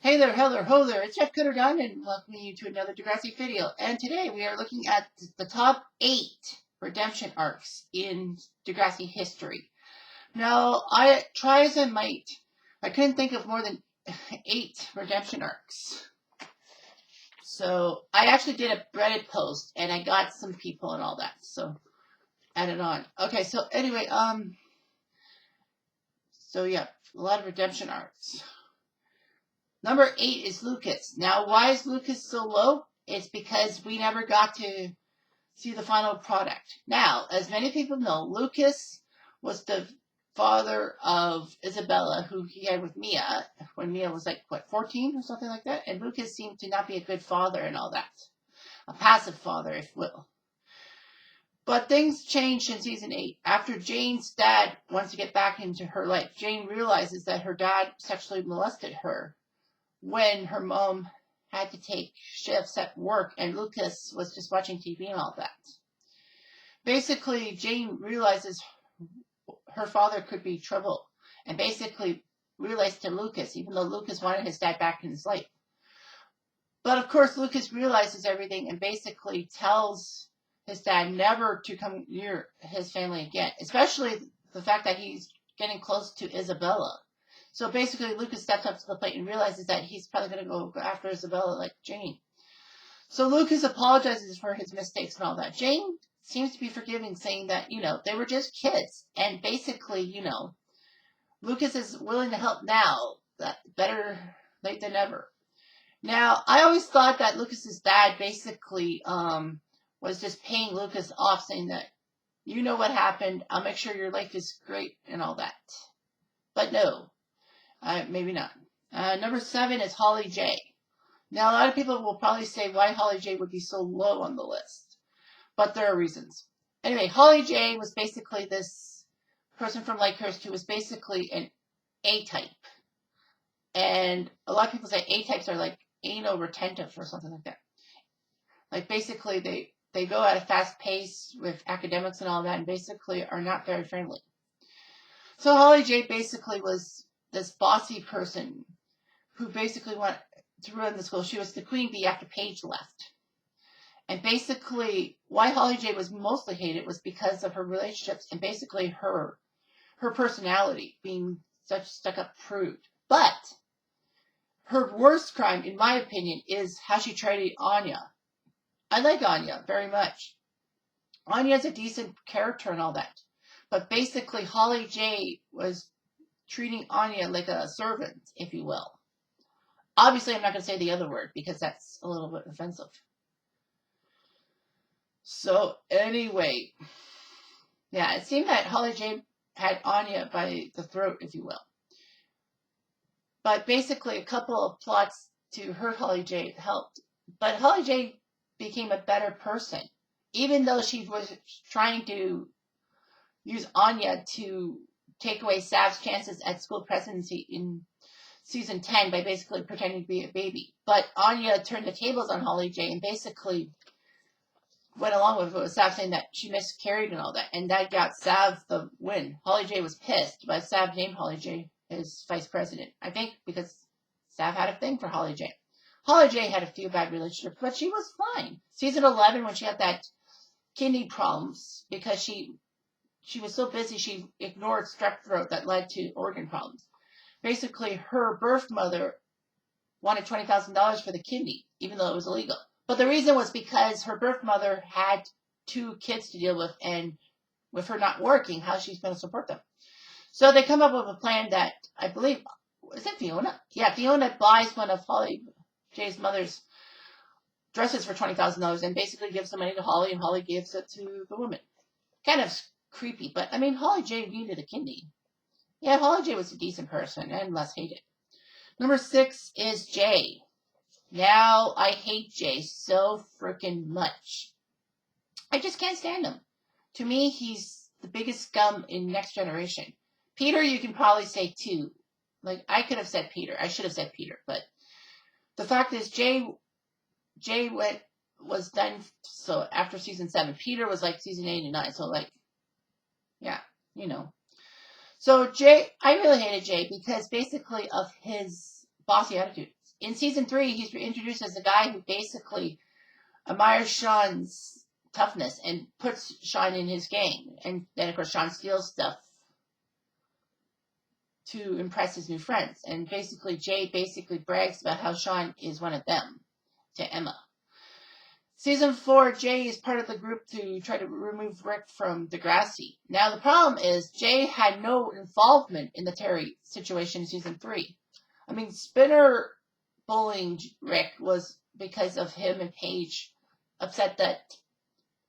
Hey there, hello, ho there, it's Jeff Cutterdon and welcoming you to another Degrassi video. And today we are looking at the top 8 redemption arcs in Degrassi history. Now, I try as I might, I couldn't think of more than 8 redemption arcs. So I actually did a Reddit post and I got some people and all that. So added on. Okay, so anyway, so yeah, a lot of redemption arcs. Number 8 is Lucas. Now, why is Lucas so low? It's because we never got to see the final product. Now, as many people know, Lucas was the father of Isabella, who he had with Mia, when Mia was like, 14 or something like that? And Lucas seemed to not be a good father and all that. A passive father, if you will. But things changed in season 8. After Jane's dad wants to get back into her life, Jane realizes that her dad sexually molested her when her mom had to take shifts at work and Lucas was just watching TV and all that. Basically, Jane realizes her father could be trouble and basically realized to Lucas, even though Lucas wanted his dad back in his life. But of course, Lucas realizes everything and basically tells his dad never to come near his family again, especially the fact that he's getting close to Isabella. So basically, Lucas steps up to the plate and realizes that he's probably going to go after Isabella like Jane. So Lucas apologizes for his mistakes and all that. Jane seems to be forgiving, saying that, they were just kids. And basically, Lucas is willing to help now. That better late than never. Now, I always thought that Lucas's dad basically was just paying Lucas off, saying that, you know what happened, I'll make sure your life is great and all that. But no. Maybe not. Number 7 is Holly J. Now, a lot of people will probably say why Holly J would be so low on the list. But there are reasons. Anyway, Holly J was basically this person from Lakehurst who was basically an A-type. And a lot of people say A-types are like anal retentive or something like that. Like basically they go at a fast pace with academics and all that and basically are not very friendly. So Holly J basically was this bossy person who basically wanted to run the school. She was the queen bee after Paige left. And basically, why Holly J was mostly hated was because of her relationships and basically her personality being such stuck-up prude. But her worst crime, in my opinion, is how she treated Anya. I like Anya very much. Anya's a decent character and all that. But basically, Holly J was treating Anya like a servant, if you will. Obviously, I'm not going to say the other word because that's a little bit offensive. So, anyway, yeah, it seemed that Holly J had Anya by the throat, if you will. But basically, a couple of plots to hurt Holly J helped. But Holly J became a better person, even though she was trying to use Anya to take away Sav's chances at school presidency in season 10 by basically pretending to be a baby. But Anya turned the tables on Holly J and basically went along with it with Sav saying that she miscarried and all that. And that got Sav the win. Holly J was pissed, but Sav named Holly J as vice president. I think because Sav had a thing for Holly J. Holly J had a few bad relationships, but she was fine. Season 11, when she had that kidney problems because she was so busy she ignored strep throat that led to organ problems. Basically, her birth mother wanted $20,000 for the kidney, even though it was illegal. But the reason was because her birth mother had 2 kids to deal with, and with her not working, how she's going to support them. So they come up with a plan that, I believe, is it Fiona? Yeah, Fiona buys one of Holly J's mother's dresses for $20,000 and basically gives the money to Holly, and Holly gives it to the woman. Kind of creepy, but I mean, Holly J needed a kidney. Yeah, Holly J was a decent person and less hated. Number 6 is Jay. Now, I hate Jay so freaking much. I just can't stand him. To me, he's the biggest scum in Next Generation. Peter, you can probably say too. Like, I could have said Peter. I should have said Peter. But the fact is, Jay was done so after season 7. Peter was like season 8 and 9. So, like, yeah, So Jay, I really hated Jay because basically of his bossy attitude. in season 3, he's introduced as a guy who basically admires Sean's toughness and puts Sean in his gang. And then, of course, Sean steals stuff to impress his new friends. And basically, Jay basically brags about how Sean is one of them to Emma. Season 4, Jay is part of the group to try to remove Rick from Degrassi. Now, the problem is Jay had no involvement in the Terry situation in season 3. I mean, Spinner bullying Rick was because of him and Paige upset that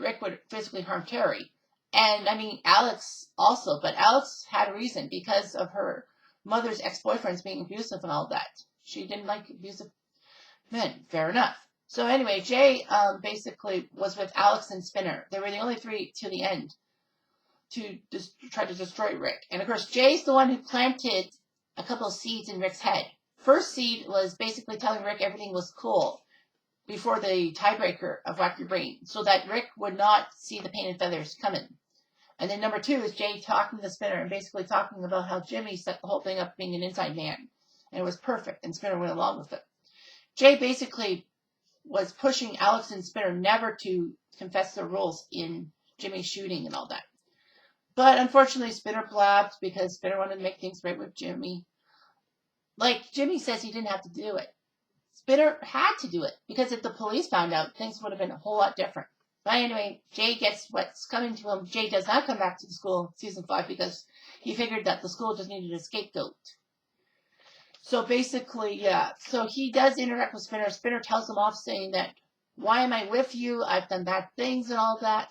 Rick would physically harm Terry. And, I mean, Alex also, but Alex had a reason because of her mother's ex-boyfriends being abusive and all that. She didn't like abusive men. Fair enough. So anyway, Jay basically was with Alex and Spinner. They were the only 3 to the end to try to destroy Rick. And, of course, Jay's the one who planted a couple of seeds in Rick's head. First seed was basically telling Rick everything was cool before the tiebreaker of Whack Your Brain, so that Rick would not see the paint and feathers coming. And then number 2 is Jay talking to Spinner and basically talking about how Jimmy set the whole thing up being an inside man. And it was perfect, and Spinner went along with it. Jay basically was pushing Alex and Spinner never to confess their roles in Jimmy's shooting and all that. But unfortunately, Spinner blabbed because Spinner wanted to make things right with Jimmy. Like Jimmy says, he didn't have to do it. Spinner had to do it because if the police found out, things would have been a whole lot different. But anyway, Jay gets what's coming to him. Jay does not come back to the school in season 5 because he figured that the school just needed a scapegoat. So basically, yeah. So he does interact with Spinner. Spinner tells him off saying that, why am I with you? I've done bad things and all that.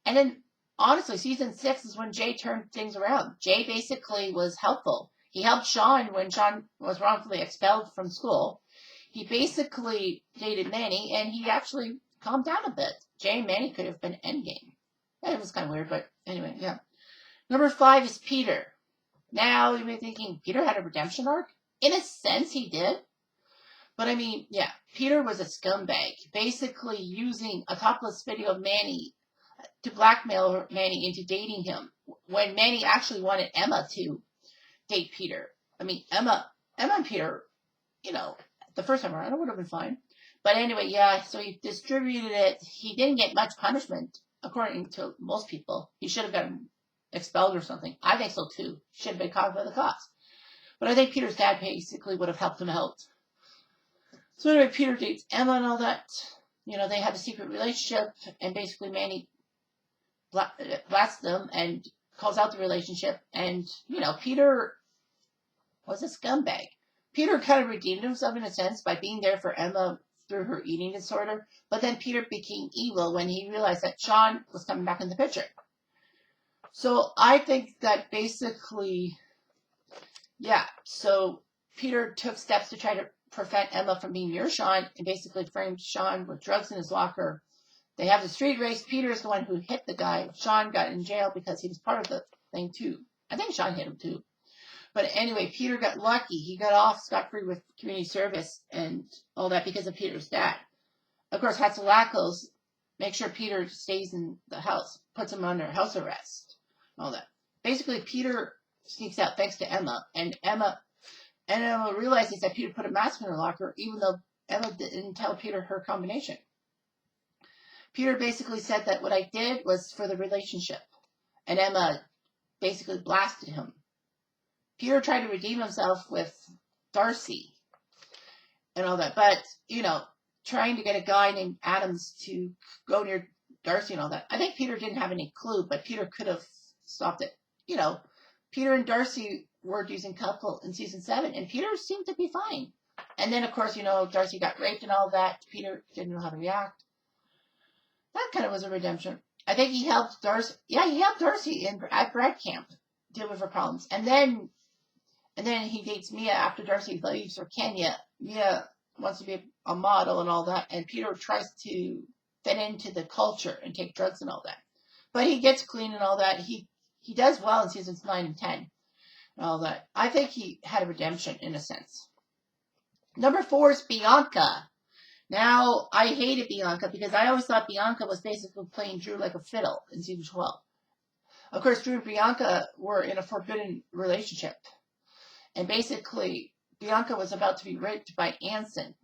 And then, honestly, season 6 is when Jay turned things around. Jay basically was helpful. He helped Sean when Sean was wrongfully expelled from school. He basically dated Manny, and he actually calmed down a bit. Jay and Manny could have been endgame. It was kind of weird, but anyway, yeah. Number 5 is Peter. Now, you may be thinking, Peter had a redemption arc? In a sense, he did. But I mean, yeah, Peter was a scumbag, basically using a topless video of Manny to blackmail Manny into dating him, when Manny actually wanted Emma to date Peter. I mean, Emma and Peter, you know, the first time around, it would have been fine. But anyway, yeah, so he distributed it. He didn't get much punishment, according to most people. He should have gotten expelled or something. I think so, too. Should have been caught by the cops. But I think Peter's dad basically would have helped him out. So anyway, Peter dates Emma and all that. You know, they have a secret relationship, and basically Manny blasts them and calls out the relationship. And, you know, Peter was a scumbag. Peter kind of redeemed himself in a sense by being there for Emma through her eating disorder. But then Peter became evil when he realized that Sean was coming back in the picture. So I think that basically, yeah, so Peter took steps to try to prevent Emma from being near Sean and basically framed Sean with drugs in his locker. They have the street race. Peter is the one who hit the guy. Sean got in jail because he was part of the thing too. I think Sean hit him too. But anyway, Peter got lucky. He got off scot-free with community service and all that because of Peter's dad. Of course, Hatzilakos makes sure Peter stays in the house, puts him under house arrest, all that. Basically, Peter sneaks out thanks to Emma, and Emma realizes that Peter put a mask in her locker, even though Emma didn't tell Peter her combination. Peter basically said that what I did was for the relationship, and Emma basically blasted him. Peter tried to redeem himself with Darcy and all that, but, you know, trying to get a guy named Adams to go near Darcy and all that. I think Peter didn't have any clue, but Peter could have stopped it. You know, Peter and Darcy were a decent couple in season 7, and Peter seemed to be fine. And then, of course, you know, Darcy got raped and all that. Peter didn't know how to react. That kind of was a redemption. I think he helped Darcy. Yeah, he helped Darcy at Brad Camp deal with her problems. And then he dates Mia after Darcy leaves for Kenya. Mia wants to be a model and all that, and Peter tries to fit into the culture and take drugs and all that. But he gets clean and all that. He does well in seasons 9 and 10 and all that. I think he had a redemption in a sense. Number 4 is Bianca. Now, I hated Bianca because I always thought Bianca was basically playing Drew like a fiddle in season 12. Of course, Drew and Bianca were in a forbidden relationship. And basically, Bianca was about to be raped by Anson.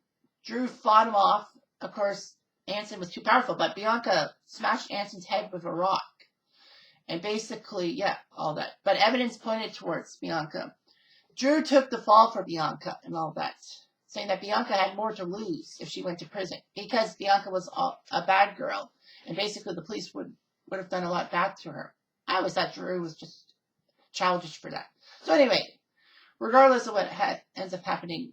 Drew fought him off. Of course, Anson was too powerful, but Bianca smashed Anson's head with a rock. And basically, yeah, all that. But evidence pointed towards Bianca. Drew took the fall for Bianca and all that, saying that Bianca had more to lose if she went to prison because Bianca was a bad girl. And basically, the police would have done a lot bad to her. I always thought Drew was just childish for that. So anyway, regardless of what ends up happening,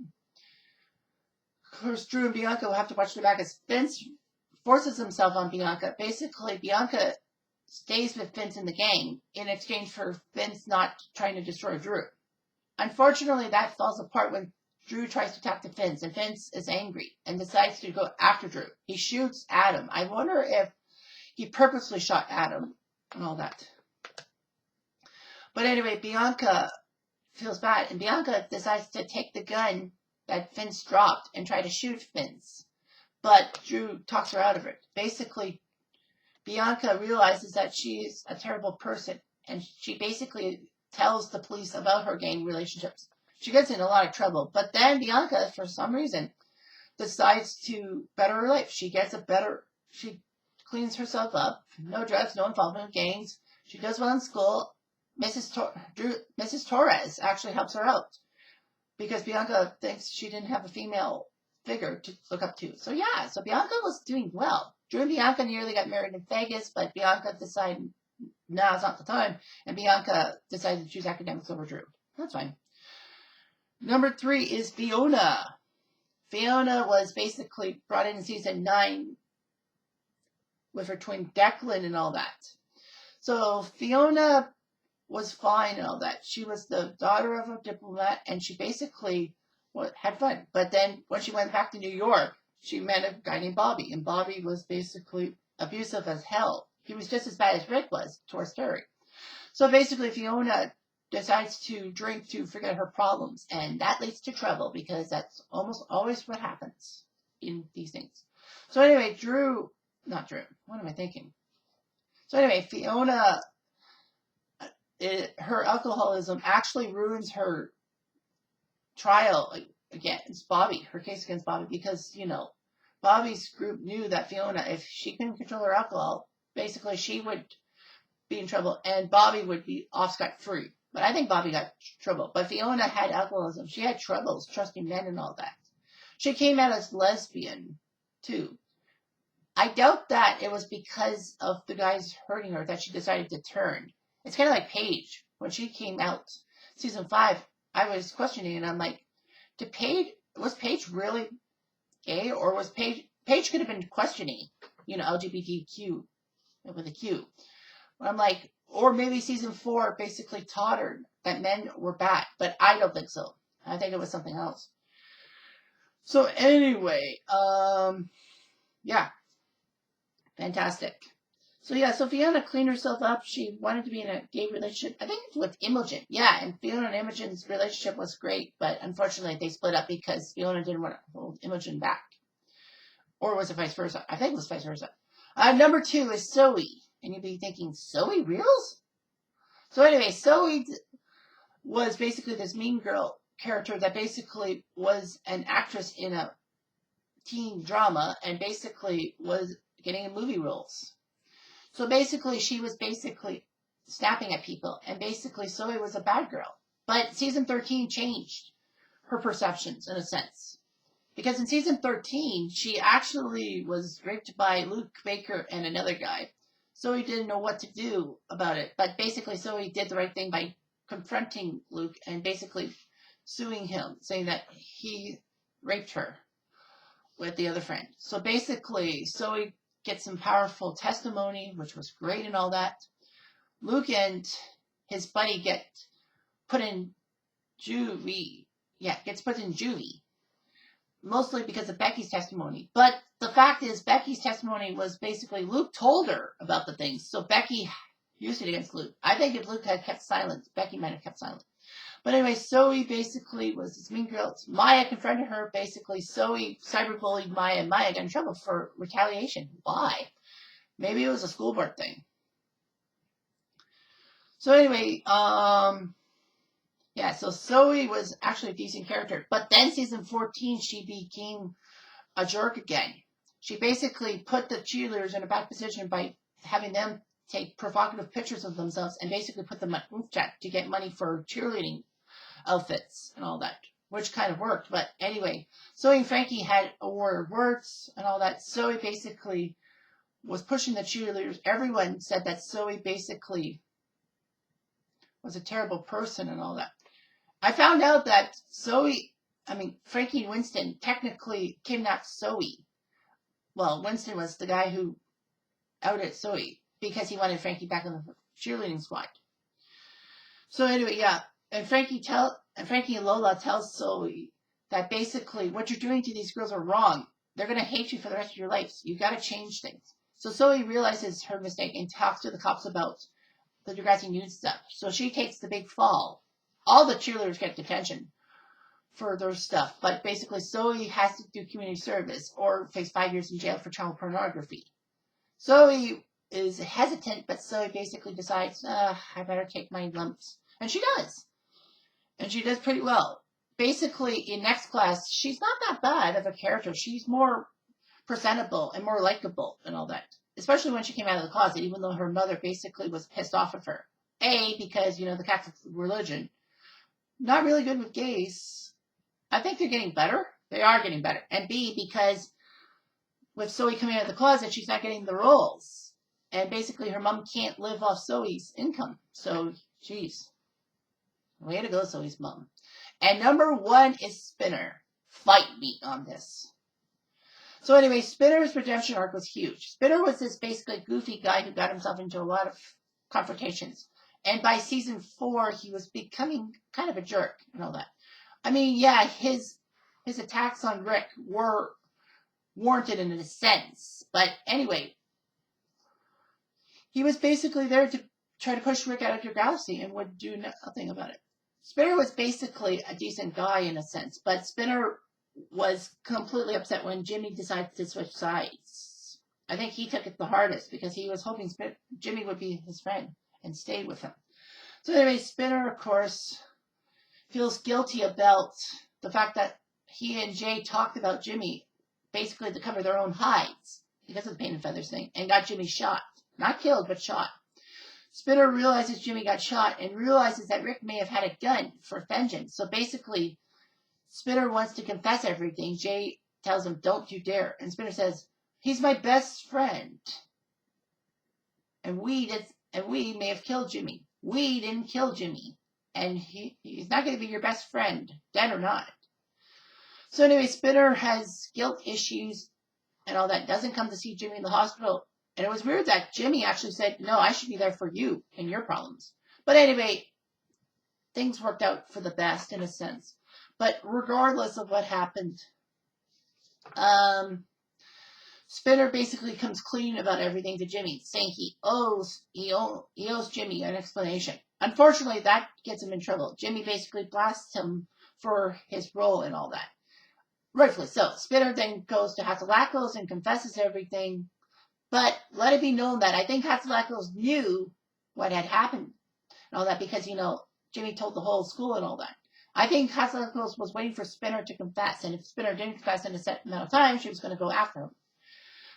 of course, Drew and Bianca will have to watch their back as Vince forces himself on Bianca. Basically, Bianca stays with Vince in the gang in exchange for Vince not trying to destroy Drew. Unfortunately, that falls apart when Drew tries to talk to Vince, and Vince is angry and decides to go after Drew. He shoots Adam. I wonder if he purposely shot Adam and all that. But anyway, Bianca feels bad, and Bianca decides to take the gun that Vince dropped and try to shoot Vince. But Drew talks her out of it. Basically, Bianca realizes that she's a terrible person, and she basically tells the police about her gang relationships. She gets in a lot of trouble, but then Bianca, for some reason, decides to better her life. She cleans herself up, no drugs, no involvement in gangs. She does well in school. Mrs. Torres actually helps her out because Bianca thinks she didn't have a female figure to look up to. So Bianca was doing well. Drew and Bianca nearly got married in Vegas, but Bianca decided now's not the time, and Bianca decided to choose academics over Drew. That's fine. Number 3 is Fiona. Fiona was basically brought in season 9 with her twin Declan and all that. So Fiona was fine and all that. She was the daughter of a diplomat, and she basically had fun. But then when she went back to New York, she met a guy named Bobby, and Bobby was basically abusive as hell. He was just as bad as Rick was towards Terry. So basically, Fiona decides to drink to forget her problems, and that leads to trouble because that's almost always what happens in these things. So anyway, what am I thinking? So anyway, Fiona, her alcoholism actually ruins her trial against Bobby, her case against Bobby, because, Bobby's group knew that Fiona, if she couldn't control her alcohol, basically she would be in trouble and Bobby would be off scot-free. But I think Bobby got trouble. But Fiona had alcoholism. She had troubles trusting men and all that. She came out as lesbian, too. I doubt that it was because of the guys hurting her that she decided to turn. It's kind of like Paige. When she came out, season 5, I was questioning, and I'm like, was Paige really gay? Or was Paige could have been questioning, LGBTQ with a Q. I'm like, or maybe season 4 basically taught her that men were bad, but I don't think so. I think it was something else. So anyway, fantastic. So Fiona cleaned herself up. She wanted to be in a gay relationship. I think it's with Imogen. Yeah, and Fiona and Imogen's relationship was great, but unfortunately they split up because Fiona didn't want to hold Imogen back. Or was it vice versa? I think it was vice versa. Number 2 is Zoe. And you'd be thinking, Zoe Reels? So anyway, Zoe was basically this mean girl character that basically was an actress in a teen drama and basically was getting movie roles. So basically, she was basically snapping at people, and basically Zoe was a bad girl. But season 13 changed her perceptions in a sense. Because in season 13, she actually was raped by Luke Baker and another guy. Zoe didn't know what to do about it. But basically, Zoe did the right thing by confronting Luke and basically suing him, saying that he raped her with the other friend. So basically, Zoe gets some powerful testimony, which was great and all that. Luke and his buddy get put in juvie. Yeah, gets put in juvie. Mostly because of Becky's testimony. But the fact is, Becky's testimony was basically Luke told her about the things. So Becky used it against Luke. I think if Luke had kept silent, Becky might have kept silent. But anyway, Zoe basically was this mean girl. Maya confronted her. Basically, Zoe cyberbullied Maya, and Maya got in trouble for retaliation. Why? Maybe it was a school board thing. So anyway, Yeah, so Zoe was actually a decent character. But then season 14, she became a jerk again. She basically put the cheerleaders in a bad position by having them take provocative pictures of themselves and basically put them on group chat to get money for cheerleading outfits and all that, which kind of worked. But anyway, Zoe and Frankie had a war of words and all that. Zoe basically was pushing the cheerleaders. Everyone said that Zoe basically was a terrible person and all that. I found out that Frankie and Winston technically kidnapped Zoe. Well, Winston was the guy who outed Zoe because he wanted Frankie back in the cheerleading squad. So anyway, yeah, and Frankie and Lola tells Zoe that basically what you're doing to these girls are wrong. They're gonna hate you for the rest of your life. You gotta change things. So Zoe realizes her mistake and talks to the cops about the Degrassi nude stuff. So she takes the big fall. All the cheerleaders get detention for their stuff, but basically Zoe has to do community service or face 5 years in jail for child pornography. Zoe is hesitant, but Zoe basically decides, I better take my lumps. And she does. And she does pretty well. Basically, in next class, she's not that bad of a character. She's more presentable and more likable and all that. Especially when she came out of the closet, even though her mother basically was pissed off of her. A, because, the Catholic religion. Not really good with gays. I think they're getting better. They are getting better. And B, because with Zoe coming out of the closet, she's not getting the roles. And basically her mom can't live off Zoe's income. So, geez. Way to go, Zoe's mom. And number 1 is Spinner. Fight me on this. So anyway, Spinner's redemption arc was huge. Spinner was this basically goofy guy who got himself into a lot of confrontations. And by season 4, he was becoming kind of a jerk and all that. I mean, yeah, his attacks on Rick were warranted in a sense. But anyway, he was basically there to try to push Rick out of Degrassi and would do nothing about it. Spinner was basically a decent guy in a sense, but Spinner was completely upset when Jimmy decided to switch sides. I think he took it the hardest because he was hoping Jimmy would be his friend and stay with him. So anyway, Spinner, of course, feels guilty about the fact that he and Jay talked about Jimmy basically to cover their own hides because of the paint and feathers thing and got Jimmy shot. Not killed, but shot. Spinner realizes Jimmy got shot and realizes that Rick may have had a gun for vengeance. So basically, Spinner wants to confess everything. Jay tells him, don't you dare. And Spinner says, he's my best friend. And we may have killed Jimmy. We didn't kill Jimmy. And he's not going to be your best friend, dead or not. So anyway, Spinner has guilt issues and all that. Doesn't come to see Jimmy in the hospital. And it was weird that Jimmy actually said, no, I should be there for you and your problems. But anyway, things worked out for the best in a sense. But regardless of what happened, Spinner basically comes clean about everything to Jimmy, saying he owes Jimmy an explanation. Unfortunately, that gets him in trouble. Jimmy basically blasts him for his role and all that. Rightfully so. Spinner then goes to Hatzalakos and confesses everything. But let it be known that I think Hatzalakos knew what had happened and all that because, Jimmy told the whole school and all that. I think Hatzalakos was waiting for Spinner to confess, and if Spinner didn't confess in a set amount of time, she was going to go after him.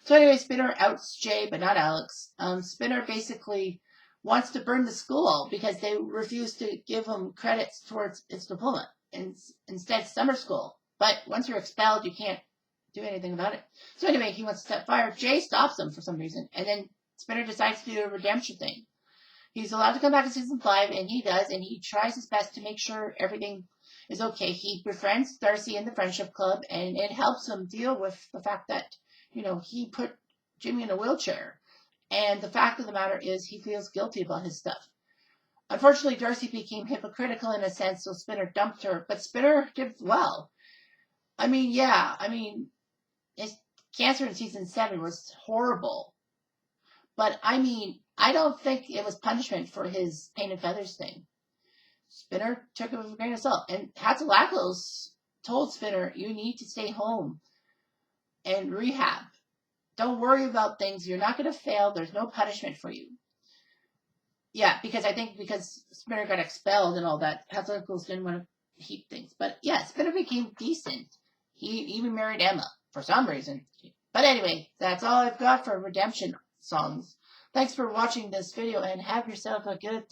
So anyway, Spinner outs Jay, but not Alex. Spinner basically wants to burn the school because they refuse to give him credits towards its diploma, and instead summer school. But once you're expelled, you can't do anything about it. So anyway, he wants to set fire. Jay stops him for some reason, and then Spinner decides to do a redemption thing. He's allowed to come back in season 5, and he does, and he tries his best to make sure everything is okay. He befriends Darcy in the Friendship Club, and it helps him deal with the fact that, he put Jimmy in a wheelchair. And the fact of the matter is he feels guilty about his stuff. Unfortunately, Darcy became hypocritical in a sense, so Spinner dumped her, but Spinner did well. His cancer in season 7 was horrible. But, I don't think it was punishment for his paint and feathers thing. Spinner took it with a grain of salt. And Hatzalakos told Spinner, you need to stay home and rehab. Don't worry about things. You're not going to fail. There's no punishment for you. Yeah, because I think because Spinner got expelled and all that, House Uncles didn't want to keep things. But yeah, Spinner became decent. He even married Emma for some reason. But anyway, that's all I've got for redemption songs. Thanks for watching this video and have yourself a good